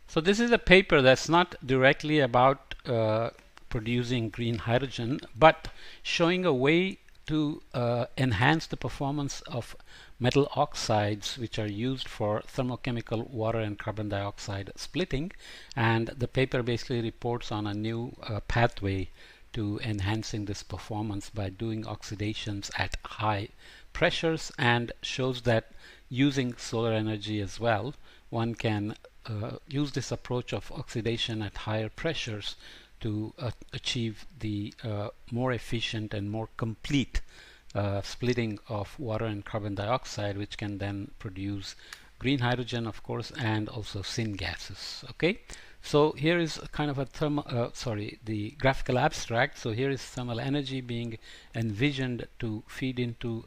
So this is a paper that's not directly about producing green hydrogen, but showing a way to enhance the performance of metal oxides, which are used for thermochemical water and carbon dioxide splitting. And the paper basically reports on a new pathway to enhancing this performance by doing oxidations at high pressures, and shows that using solar energy as well, one can use this approach of oxidation at higher pressures to achieve the more efficient and more complete splitting of water and carbon dioxide, which can then produce green hydrogen, of course, and also syngases. Okay, so here is kind of a the graphical abstract. So here is thermal energy being envisioned to feed into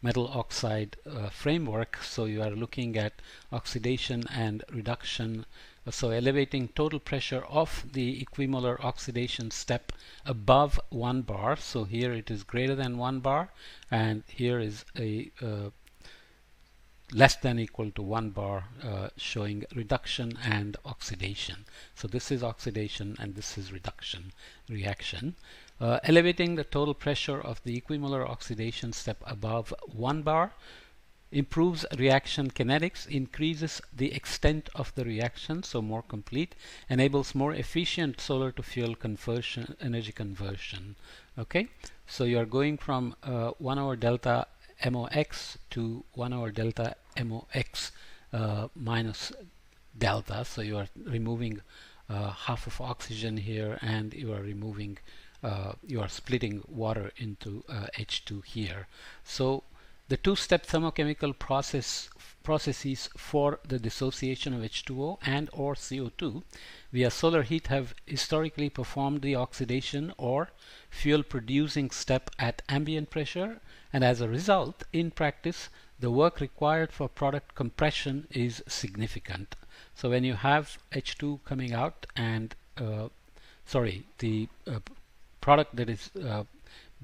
metal oxide framework. So you are looking at oxidation and reduction, so elevating total pressure of the equimolar oxidation step above 1 bar. So here it is greater than 1 bar, and here is a less than equal to 1 bar, showing reduction and oxidation. So this is oxidation and this is reduction reaction. Elevating the total pressure of the equimolar oxidation step above 1 bar improves reaction kinetics, increases the extent of the reaction, so more complete, enables more efficient solar to fuel conversion, energy conversion. Okay, so you are going from 1 hour delta MOX to 1 hour delta MOX minus delta. So you are removing half of oxygen here, and you are removing you are splitting water into H2 here. So the two-step thermochemical processes for the dissociation of H2O and or CO2 via solar heat have historically performed the oxidation or fuel producing step at ambient pressure, and as a result, in practice, the work required for product compression is significant. So when you have H2 coming out and the product that is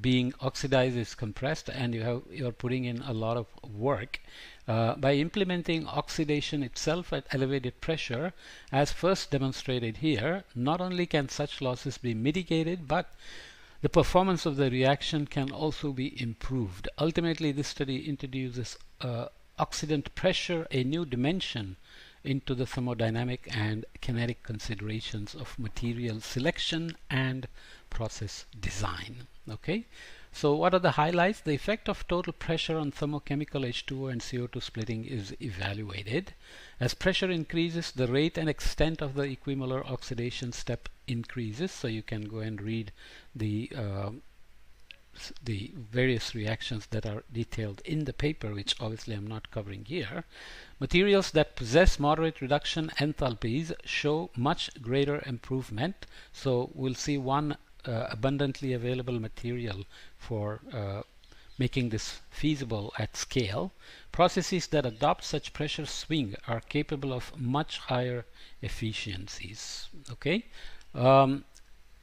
being oxidized is compressed, and you're putting in a lot of work. By implementing oxidation itself at elevated pressure, as first demonstrated here, not only can such losses be mitigated, but the performance of the reaction can also be improved. Ultimately, this study introduces oxidant pressure, a new dimension, into the thermodynamic and kinetic considerations of material selection and process design. Okay, so what are the highlights? The effect of total pressure on thermochemical H2O and CO2 splitting is evaluated. As pressure increases, the rate and extent of the equimolar oxidation step increases. So you can go and read the various reactions that are detailed in the paper, which obviously I'm not covering here. Materials that possess moderate reduction enthalpies show much greater improvement. So we'll see one abundantly available material for making this feasible at scale. Processes that adopt such pressure swing are capable of much higher efficiencies. Okay.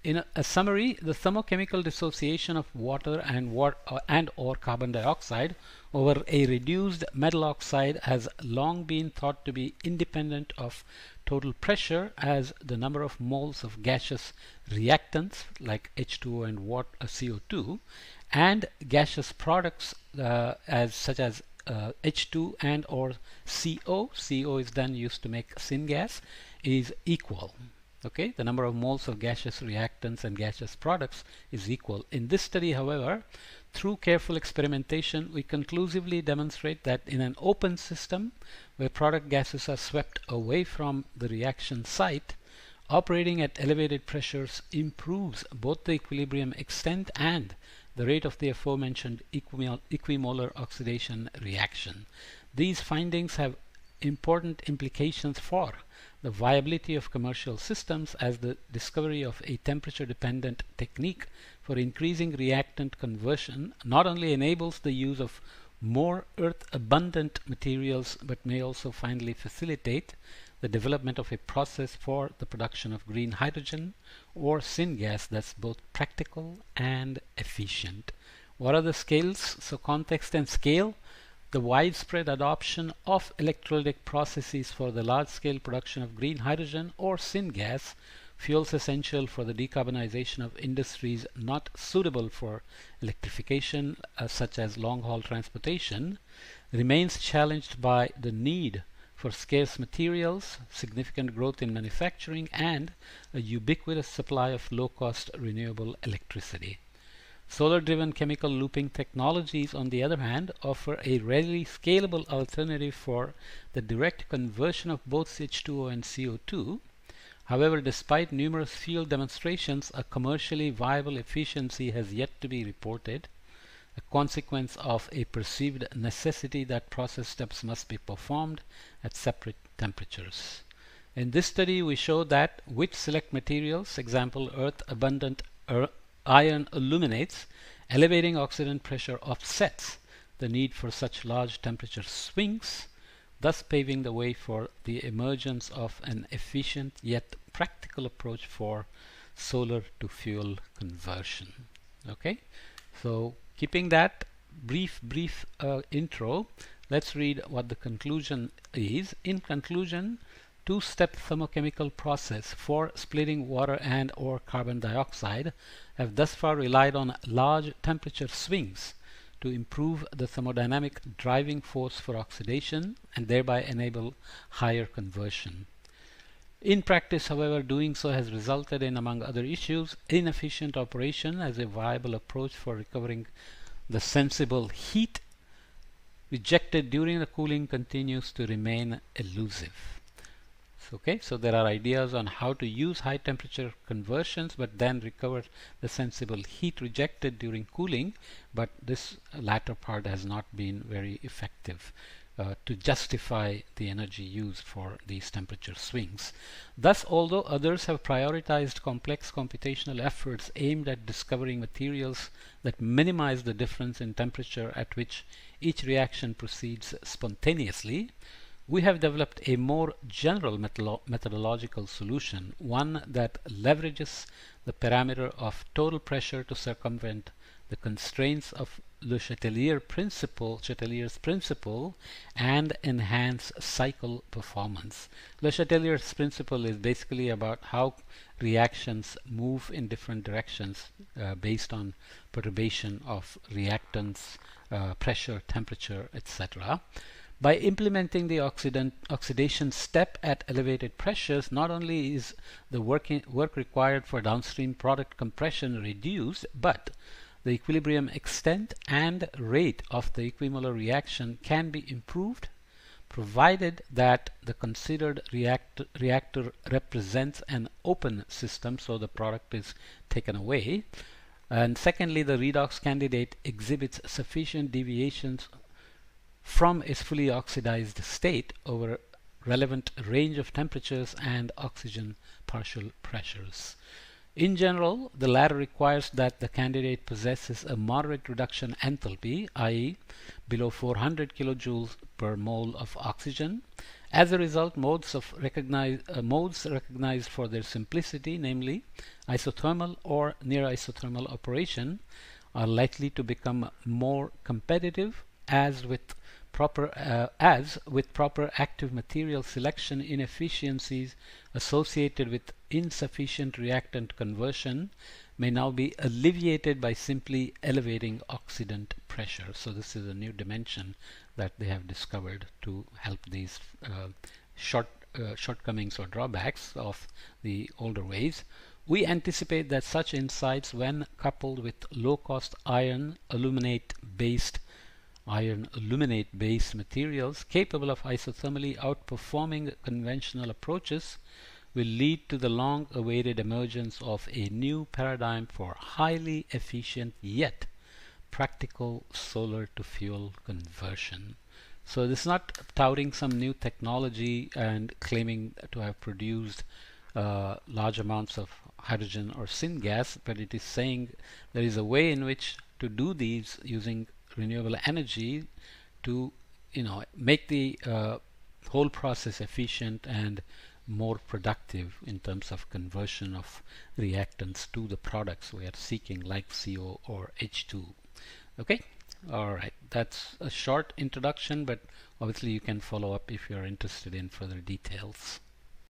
In a summary, the thermochemical dissociation of water and or carbon dioxide over a reduced metal oxide has long been thought to be independent of total pressure, as the number of moles of gaseous reactants like H2O and CO2 and gaseous products such as H2 and or CO is then used to make syngas, is equal. Okay, the number of moles of gaseous reactants and gaseous products is equal. In this study, however, through careful experimentation, we conclusively demonstrate that in an open system where product gases are swept away from the reaction site, operating at elevated pressures improves both the equilibrium extent and the rate of the aforementioned equimolar oxidation reaction. These findings have important implications for the viability of commercial systems, as the discovery of a temperature-dependent technique for increasing reactant conversion not only enables the use of more earth-abundant materials, but may also finally facilitate the development of a process for the production of green hydrogen or syngas that's both practical and efficient. What are the scales? So context and scale. the widespread adoption of electrolytic processes for the large-scale production of green hydrogen or syngas, fuels essential for the decarbonization of industries not suitable for electrification, such as long-haul transportation, remains challenged by the need for scarce materials, significant growth in manufacturing, and a ubiquitous supply of low-cost renewable electricity. Solar-driven chemical looping technologies, on the other hand, offer a readily scalable alternative for the direct conversion of both H2O and CO2. However, despite numerous field demonstrations, a commercially viable efficiency has yet to be reported, a consequence of a perceived necessity that process steps must be performed at separate temperatures. In this study, we show that with select materials, example earth-abundant iron aluminates, elevating oxidant pressure offsets the need for such large temperature swings, thus paving the way for the emergence of an efficient yet practical approach for solar to fuel conversion. Okay, so keeping that brief intro, let's read what the conclusion is. In conclusion, two-step thermochemical process for splitting water and or carbon dioxide have thus far relied on large temperature swings to improve the thermodynamic driving force for oxidation and thereby enable higher conversion. In practice, however, doing so has resulted in, among other issues, inefficient operation as a viable approach for recovering the sensible heat rejected during the cooling continues to remain elusive. Okay, so there are ideas on how to use high temperature conversions but then recover the sensible heat rejected during cooling, but this latter part has not been very effective to justify the energy used for these temperature swings. Thus, although others have prioritized complex computational efforts aimed at discovering materials that minimize the difference in temperature at which each reaction proceeds spontaneously, we have developed a more general methodological solution, one that leverages the parameter of total pressure to circumvent the constraints of Le Chatelier's principle and enhance cycle performance. Le Chatelier's principle is basically about how reactions move in different directions based on perturbation of reactants, pressure, temperature, etc. By implementing the oxidation step at elevated pressures, not only is the work required for downstream product compression reduced, but the equilibrium extent and rate of the equimolar reaction can be improved, provided that the considered reactor represents an open system, so the product is taken away. And secondly, the redox candidate exhibits sufficient deviations from its fully oxidized state over relevant range of temperatures and oxygen partial pressures. In general, the latter requires that the candidate possesses a moderate reduction enthalpy, i.e. below 400 kilojoules per mole of oxygen. As a result, modes recognized for their simplicity, namely isothermal or near isothermal operation, are likely to become more competitive as with proper active material selection, inefficiencies associated with insufficient reactant conversion may now be alleviated by simply elevating oxidant pressure. So this is a new dimension that they have discovered to help these shortcomings or drawbacks of the older ways. We anticipate that such insights, when coupled with low-cost iron aluminate-based materials capable of isothermally outperforming conventional approaches, will lead to the long-awaited emergence of a new paradigm for highly efficient yet practical solar to fuel conversion. So this is not touting some new technology and claiming to have produced large amounts of hydrogen or syngas, but it is saying there is a way in which to do these using renewable energy to make the whole process efficient and more productive in terms of conversion of reactants to the products we are seeking, like CO or H2. Okay, all right. that's a short introduction, but obviously you can follow up if you're interested in further details.